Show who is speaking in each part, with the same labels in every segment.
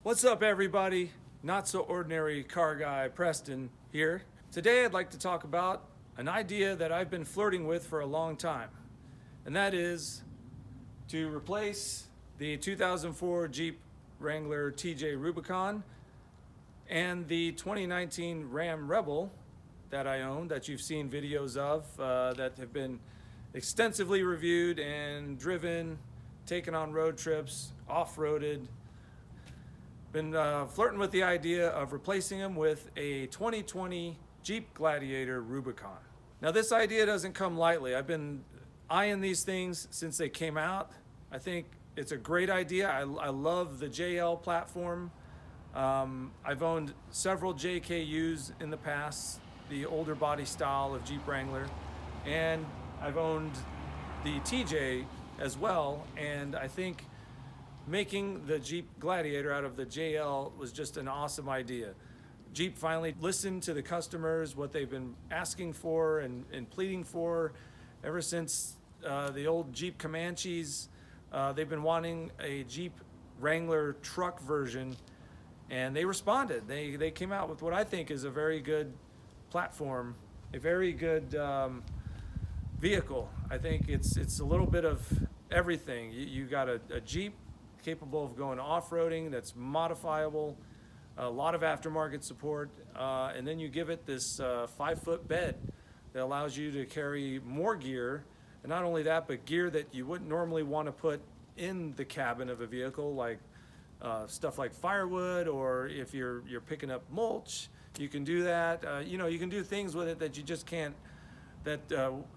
Speaker 1: What's up, everybody? Not so ordinary car guy Preston here. Today I'd like to talk about an idea that I've been flirting with for a long time, and that is to replace the 2004 Jeep Wrangler TJ Rubicon and the 2019 Ram Rebel that I own, that you've seen videos of, that have been extensively reviewed and driven, taken on road trips, off-roaded. Been flirting with the idea of replacing them with a 2020 Jeep Gladiator Rubicon. Now, this idea doesn't come lightly. I've been eyeing these things since they came out. I think it's a great idea. I love the JL platform. I've owned several JKUs in the past, the older body style of Jeep Wrangler, and I've owned the TJ as well, and I think making the Jeep Gladiator out of the JL was just an awesome idea. Jeep finally listened to the customers, what they've been asking for and pleading for ever since the old Jeep Comanches. They've been wanting a Jeep Wrangler truck version, and they responded. They came out with what I think is a very good platform, a very good vehicle. I think it's a little bit of everything. You got a Jeep capable of going off-roading, that's modifiable, a lot of aftermarket support, and then you give it this 5-foot bed that allows you to carry more gear, and not only that, but gear that you wouldn't normally want to put in the cabin of a vehicle, like stuff like firewood, or if you're picking up mulch, you can do that. You can do things with it that you just can't, that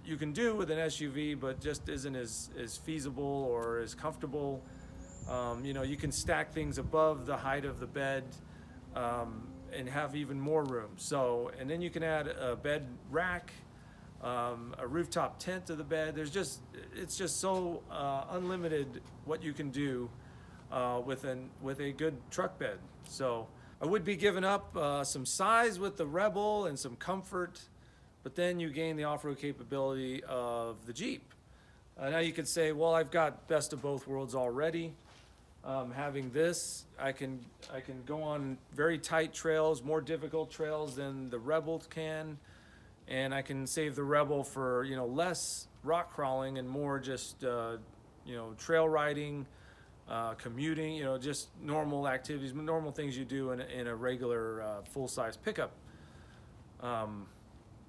Speaker 1: you can do with an SUV, but just isn't as feasible or as comfortable. You can stack things above the height of the bed and have even more room. So, and then you can add a bed rack, a rooftop tent to the bed. It's just so unlimited what you can do with a good truck bed. So I would be giving up some size with the Rebel and some comfort, but then you gain the off-road capability of the Jeep. Now you could say, well, I've got best of both worlds already. Having this, I can go on very tight trails, more difficult trails than the Rebel can, and I can save the Rebel for less rock crawling and more just trail riding, commuting, just normal activities, normal things you do in a regular full-size pickup.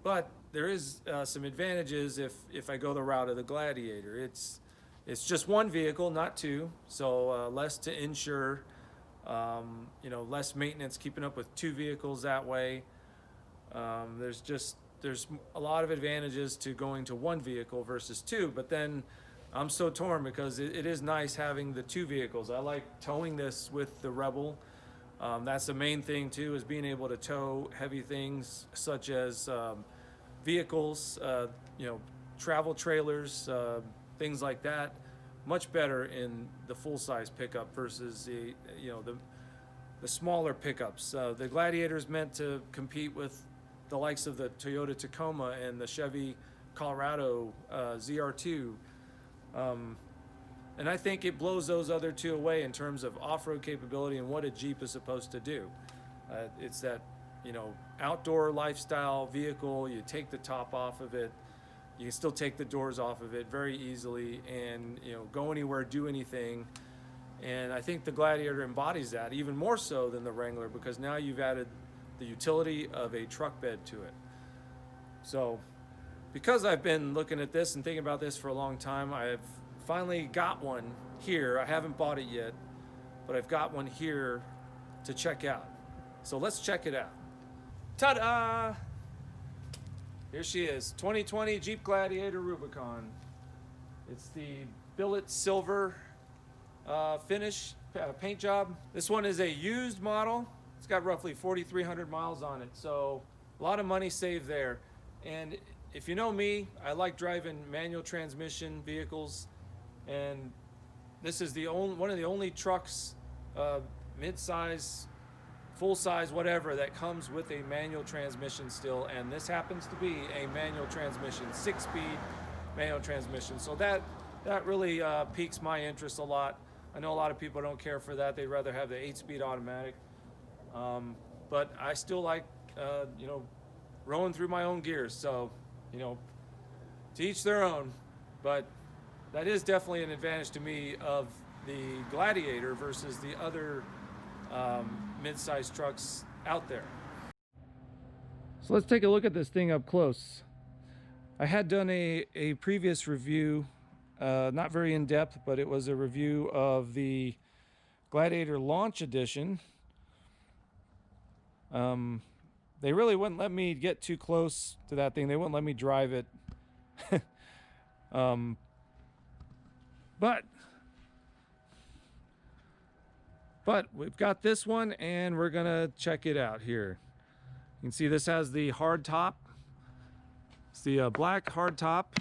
Speaker 1: But there is some advantages if I go the route of the Gladiator. It's just one vehicle, not two, so less to insure, less maintenance, keeping up with two vehicles that way. There's a lot of advantages to going to one vehicle versus two, but then I'm so torn because it is nice having the two vehicles. I like towing this with the Rebel. That's the main thing too, is being able to tow heavy things such as vehicles, travel trailers, things like that, much better in the full-size pickup versus the smaller pickups. The Gladiator is meant to compete with the likes of the Toyota Tacoma and the Chevy Colorado ZR2, and I think it blows those other two away in terms of off-road capability and what a Jeep is supposed to do. It's that outdoor lifestyle vehicle. You take the top off of it. You can still take the doors off of it very easily and go anywhere, do anything. And I think the Gladiator embodies that even more so than the Wrangler, because now you've added the utility of a truck bed to it. So because I've been looking at this and thinking about this for a long time, I've finally got one here. I haven't bought it yet, but I've got one here to check out. So let's check it out. Ta-da! Here she is, 2020 Jeep Gladiator Rubicon. It's the billet silver finish paint job. This one is a used model. It's got roughly 4,300 miles on it, so a lot of money saved there. And if you know me, I like driving manual transmission vehicles, and this is one of the only trucks, mid-size, full-size, whatever, that comes with a manual transmission still, and this happens to be a manual transmission, 6-speed manual transmission. So that really piques my interest a lot. I know a lot of people don't care for that. They'd rather have the 8-speed automatic. But I still like, you know, rolling through my own gears. So, you know, to each their own. But that is definitely an advantage to me of the Gladiator versus the other mid-sized trucks out there. So let's take a look at this thing up close. I had done a previous review, not very in-depth, but it was a review of the Gladiator Launch Edition. They really wouldn't let me get too close to that thing. They wouldn't let me drive it. But we've got this one, and we're gonna check it out here. You can see this has the hard top. It's the black hard top,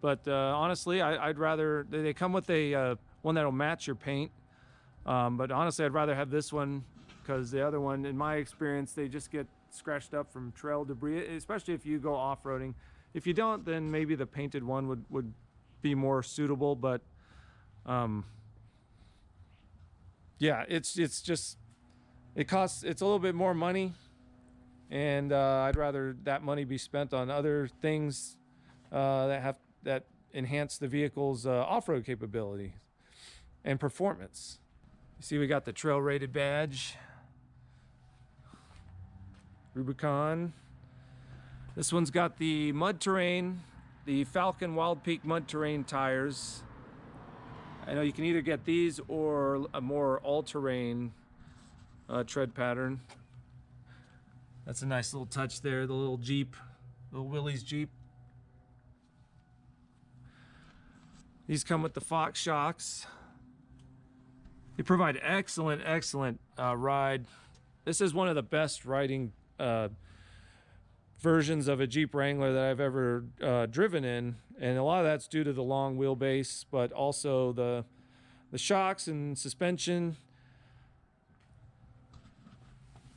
Speaker 1: but honestly, I'd rather, they come with a one that'll match your paint. But honestly, I'd rather have this one, because the other one, in my experience, they just get scratched up from trail debris, especially if you go off-roading. If you don't, then maybe the painted one would be more suitable. But yeah, it's just, it's a little bit more money, and I'd rather that money be spent on other things that enhance the vehicle's off-road capability and performance. You see, we got the trail rated badge, Rubicon. This one's got the mud terrain, the Falcon Wild Peak mud terrain tires. I know you can either get these or a more all-terrain tread pattern. That's a nice little touch there, the little Jeep, little Willys Jeep. These come with the Fox shocks. They provide excellent ride. This is one of the best riding versions of a Jeep Wrangler that I've ever driven in, and a lot of that's due to the long wheelbase, but also the shocks and suspension.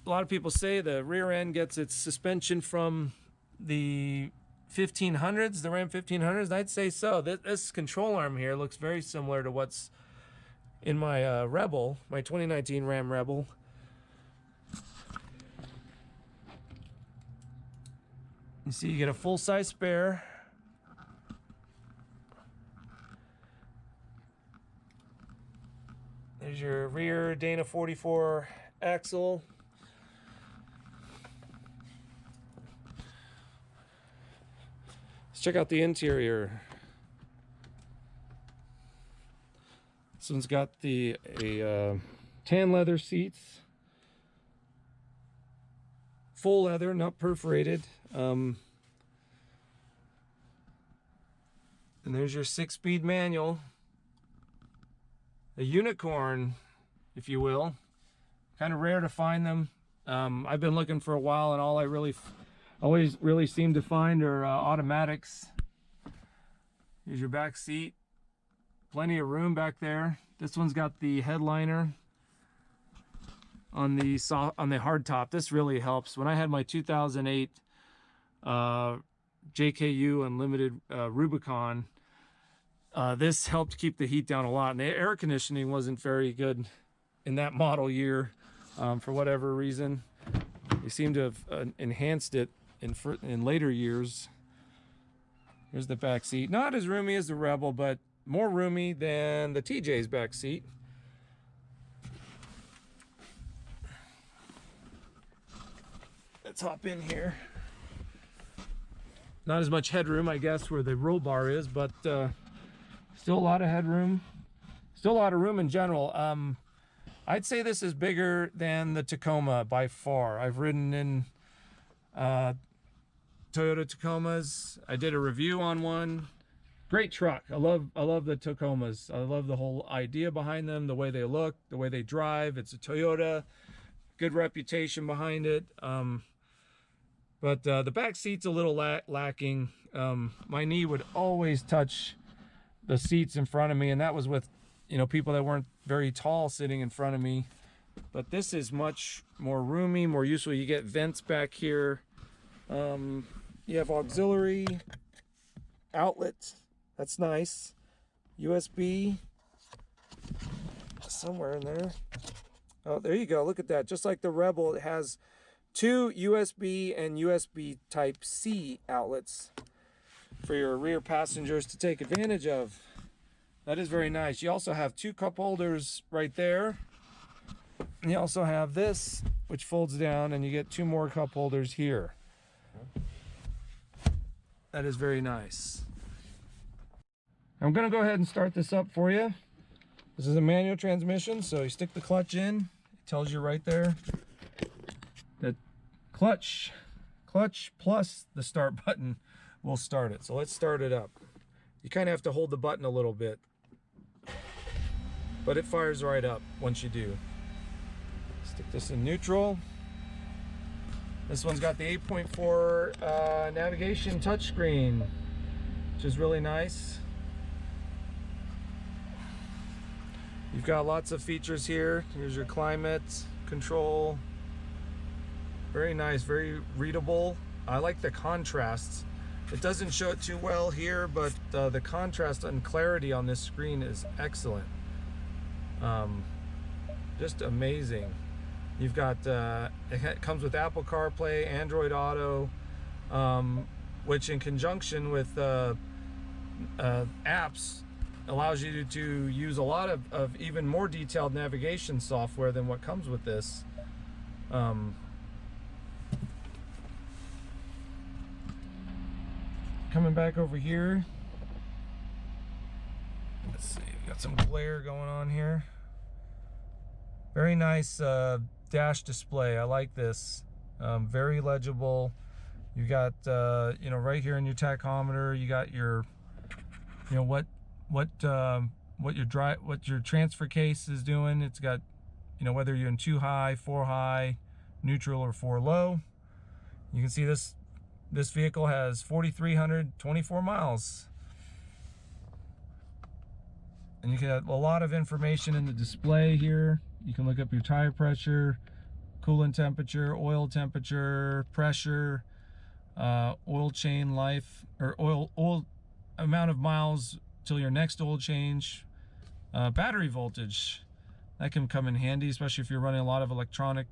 Speaker 1: A lot of people say the rear end gets its suspension from the 1500s, the Ram 1500s. I'd say so. This control arm here looks very similar to what's in my Rebel, my 2019 Ram Rebel. You see, you get a full-size spare. There's your rear Dana 44 axle. Let's check out the interior. This one's got the tan leather seats, full leather, not perforated. And there's your 6-speed manual, a unicorn, if you will. Kind of rare to find them. I've been looking for a while, and all I always really seem to find are automatics. Here's your back seat. Plenty of room back there. This one's got the headliner on the hard top. This really helps. When I had my 2008 JKU Unlimited Rubicon, this helped keep the heat down a lot. And the air conditioning wasn't very good in that model year for whatever reason. They seem to have enhanced it in later years. Here's the back seat. Not as roomy as the Rebel, but more roomy than the TJ's back seat. Let's hop in here. Not as much headroom, I guess, where the roll bar is, but still a lot of headroom. Still a lot of room in general. I'd say this is bigger than the Tacoma by far. I've ridden in Toyota Tacomas. I did a review on one. Great truck. I love the Tacomas. I love the whole idea behind them, the way they look, the way they drive. It's a Toyota, good reputation behind it. But the back seat's a little lacking. My knee would always touch the seats in front of me, and that was with, you know, people that weren't very tall sitting in front of me. But this is much more roomy, more useful. You get vents back here. You have auxiliary outlet. That's nice. USB. somewhere in there. Oh, there you go. Look at that. Just like the Rebel, it has 2 USB and USB Type-C outlets for your rear passengers to take advantage of. That is very nice. You also have 2 cup holders right there. And you also have this, which folds down, and you get 2 more cup holders here. That is very nice. I'm going to go ahead and start this up for you. This is a manual transmission, so you stick the clutch in. It tells you right there that clutch plus the start button will start it. So let's start it up. You kind of have to hold the button a little bit, but it fires right up once you do. Stick this in neutral. This one's got the 8.4 navigation touchscreen, which is really nice. You've got lots of features here. Here's your climate control. Very nice, very readable. I like the contrasts. It doesn't show it too well here, but the contrast and clarity on this screen is excellent. Just amazing. You've got, it comes with Apple CarPlay, Android Auto, which in conjunction with apps allows you to use a lot of even more detailed navigation software than what comes with this. Coming back over here, let's see, we got some glare going on here. Very nice dash display. I like this. Very legible. You got you know, right here in your tachometer, you got your, you know, what your transfer case is doing. It's got, you know, whether you're in 2 high, 4 high, neutral, or 4 low. You can see this vehicle has 4,324 miles. And you can have a lot of information in the display here. You can look up your tire pressure, coolant temperature, oil temperature, pressure, oil chain life, or oil amount of miles till your next oil change, battery voltage. That can come in handy, especially if you're running a lot of electronic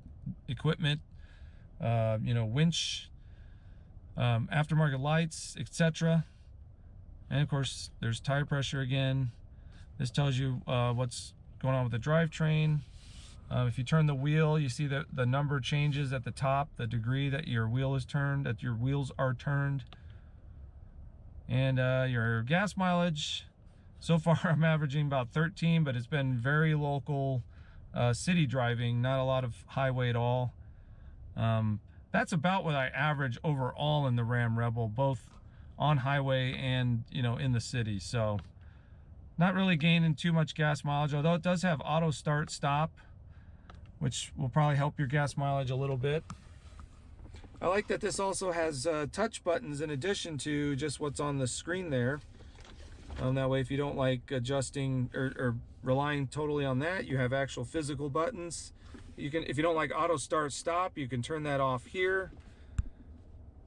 Speaker 1: equipment, you know, winch, aftermarket lights, etc. And of course, there's tire pressure again. This tells you what's going on with the drivetrain. If you turn the wheel, you see that the number changes at the top, the degree that your wheel is turned, that your wheels are turned. And your gas mileage, so far I'm averaging about 13, but it's been very local city driving, not a lot of highway at all. That's about what I average overall in the Ram Rebel, both on highway and, you know, in the city. So not really gaining too much gas mileage, although it does have auto start stop, which will probably help your gas mileage a little bit. I like that this also has touch buttons in addition to just what's on the screen there. That way, if you don't like adjusting or relying totally on that, you have actual physical buttons. You can, if you don't like auto start stop, you can turn that off here.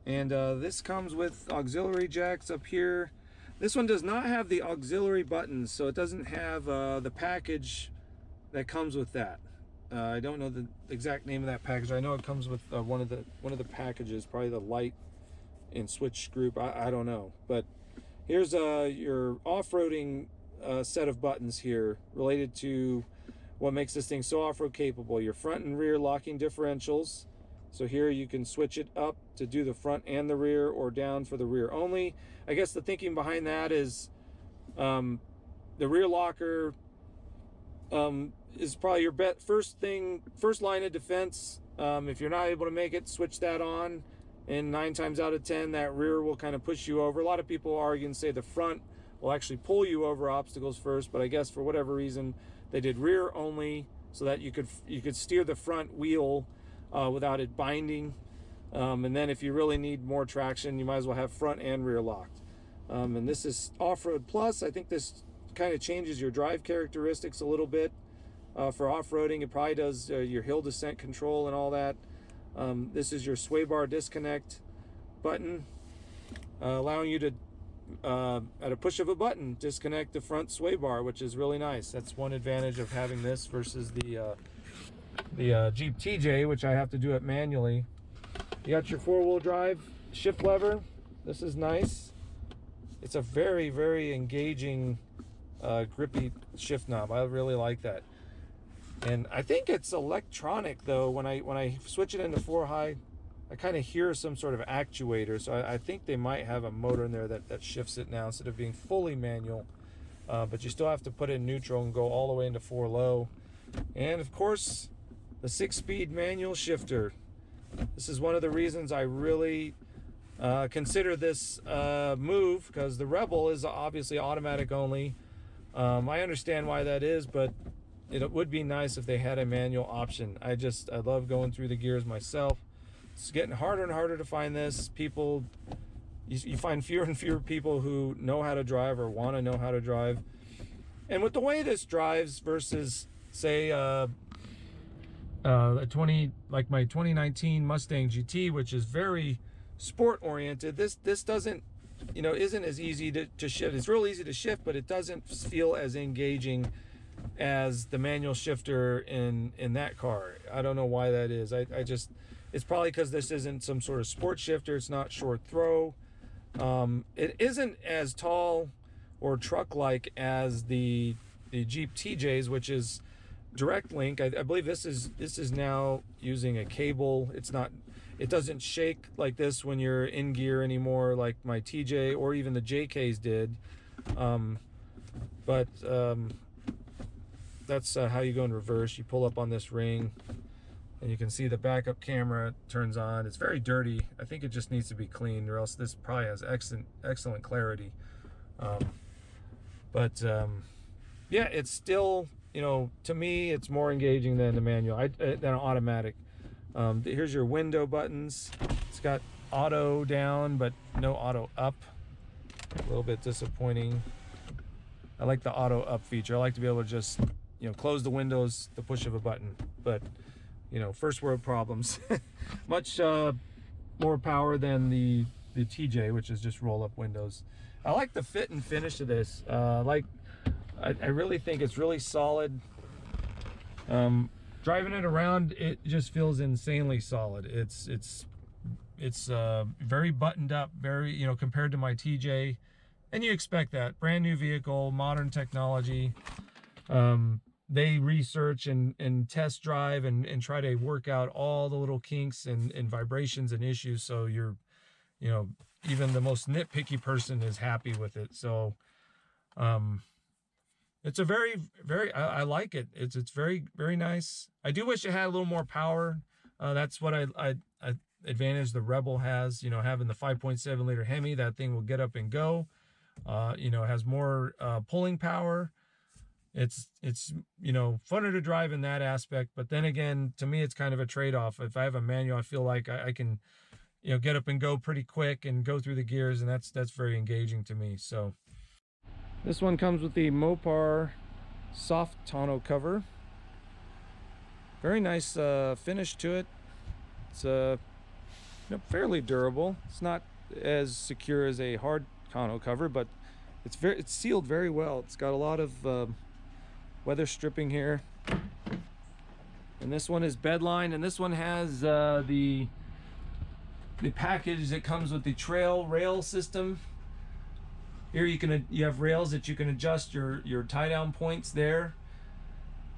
Speaker 1: And this comes with auxiliary jacks up here. This one does not have the auxiliary buttons, so it doesn't have the package that comes with that. I don't know the exact name of that package. I know it comes with one of the packages, probably the light and switch group. I don't know, but here's your off-roading set of buttons here related to what makes this thing so off-road capable. Your front and rear locking differentials. So here you can switch it up to do the front and the rear, or down for the rear only. I guess the thinking behind that is the rear locker is probably your first line of defense. If you're not able to make it, switch that on, and 9 times out of 10 that rear will kind of push you over. A lot of people argue and say the front will actually pull you over obstacles first, but I guess for whatever reason they did rear only, so that you could steer the front wheel without it binding. And then if you really need more traction, you might as well have front and rear locked. And this is Off-Road Plus. I think this kind of changes your drive characteristics a little bit. For off-roading, it probably does your hill descent control and all that. This is your sway bar disconnect button, allowing you to at a push of a button, disconnect the front sway bar, which is really nice. That's one advantage of having this versus the Jeep TJ, which I have to do it manually. You got your four-wheel drive shift lever. This is nice. It's a very, very engaging, grippy shift knob. I really like that. And I think it's electronic though. When I switch it into 4-high, I kind of hear some sort of actuator. So I think they might have a motor in there that shifts it now instead of being fully manual. But you still have to put it in neutral and go all the way into 4-low. And of course, the 6-speed manual shifter. This is one of the reasons I really consider this move, because the Rebel is obviously automatic only. I understand why that is, but it would be nice if they had a manual option. I love going through the gears myself. It's getting harder and harder to find this. People, you find fewer and fewer people who know how to drive or want to know how to drive. And with the way this drives versus, say, like my 2019 Mustang GT, which is very sport oriented, this doesn't, isn't as easy to shift. It's real easy to shift, but it doesn't feel as engaging as the manual shifter in that car. I don't know why that is. It's probably because this isn't some sort of sport shifter. It's not short throw. It isn't as tall or truck-like as the Jeep TJs, which is direct link. I believe this is now using a cable. It doesn't shake like this when you're in gear anymore, like my TJ or even the JKs did. That's how you go in reverse. You pull up on this ring and you can see the backup camera turns on. It's very dirty. I think it just needs to be cleaned, or else this probably has excellent clarity. Yeah, it's still, to me, it's more engaging than the manual, than an automatic. Here's your window buttons. It's got auto down, but no auto up. A little bit disappointing. I like the auto up feature. I like to be able to just, close the windows, the push of a button. But, first world problems. Much more power than the TJ, which is just roll up windows. I like the fit and finish of this. I really think it's really solid. Driving it around, it just feels insanely solid. It's very buttoned up, very, compared to my TJ. And you expect that. Brand new vehicle, modern technology. They research and test drive and try to work out all the little kinks and vibrations and issues, so you're, even the most nitpicky person is happy with it. So it's a very, very, I like it. It's very, very nice. I do wish it had a little more power. That's what I advantage the Rebel has, having the 5.7 liter Hemi. That thing will get up and go. Has more pulling power. It's funner to drive in that aspect, but then again, to me, it's kind of a trade-off. If I have a manual, I feel like I can, get up and go pretty quick and go through the gears, and that's very engaging to me. So this one comes with the Mopar soft tonneau cover. Very nice finish to it. It's fairly durable. It's not as secure as a hard tonneau cover, but it's sealed very well. It's got a lot of weather stripping here, and this one is bedline, and this one has the package that comes with the trail rail system. Here you have rails that you can adjust your tie down points there,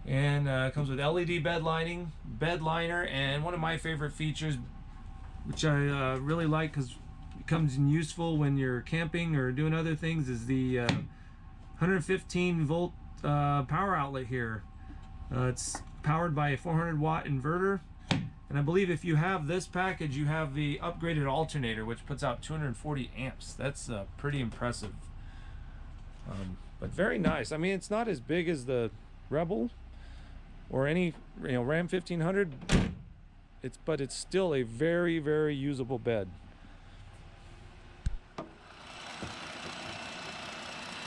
Speaker 1: and it comes with LED bed liner, and one of my favorite features, which I really like because it comes in useful when you're camping or doing other things, is the 115 volt power outlet here. It's powered by a 400 watt inverter, and I believe if you have this package, you have the upgraded alternator, which puts out 240 amps. That's pretty impressive. But very nice. I mean, it's not as big as the Rebel or any Ram 1500. But it's still a very, very usable bed.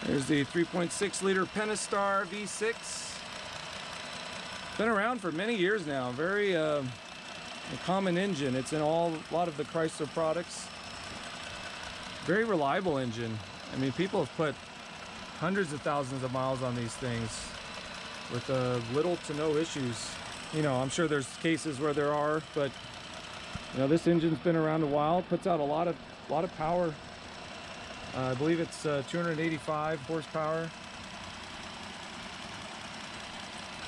Speaker 1: There's the 3.6 liter Pentastar V6. Been around for many years now. Very a common engine. It's in a lot of the Chrysler products. Very reliable engine. I mean, people have put hundreds of thousands of miles on these things with little to no issues. You know, I'm sure there's cases where there are, but you know, this engine's been around a while, puts out a lot of power. I believe it's 285 horsepower.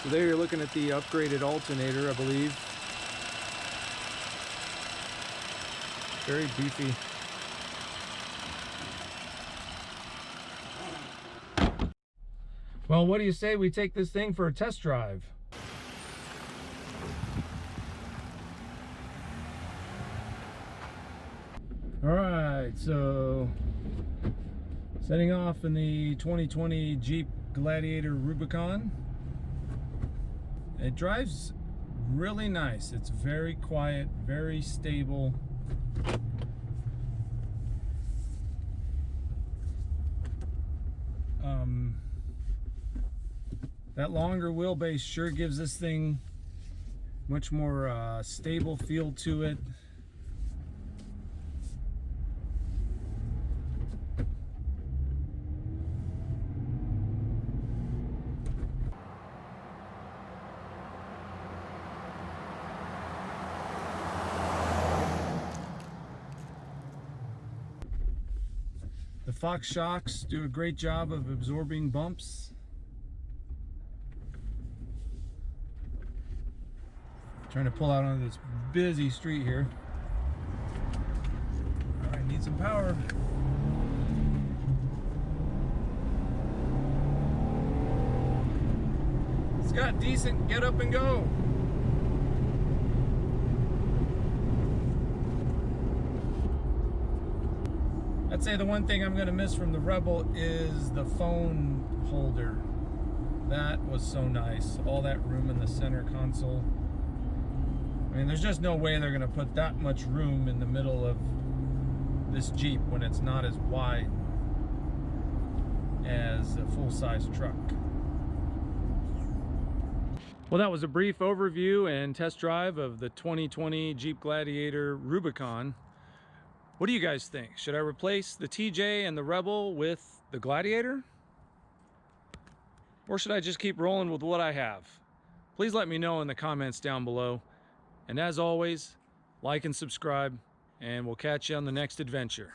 Speaker 1: So there you're looking at the upgraded alternator, I believe. Very beefy. Well, what do you say we take this thing for a test drive? All right, so setting off in the 2020 Jeep Gladiator Rubicon. It drives really nice. It's very quiet, very stable. That longer wheelbase sure gives this thing much more stable feel to it. The Fox shocks do a great job of absorbing bumps. Trying to pull out on this busy street here. All right, need some power. It's got decent get up and go. I'd say the one thing I'm gonna miss from the Rebel is the phone holder. That was so nice. All that room in the center console. I mean, there's just no way they're gonna put that much room in the middle of this Jeep when it's not as wide as a full-size truck. Well, that was a brief overview and test drive of the 2020 Jeep Gladiator Rubicon. What do you guys think? Should I replace the TJ and the Rebel with the Gladiator? Or should I just keep rolling with what I have? Please let me know in the comments down below. And as always, like and subscribe, and we'll catch you on the next adventure.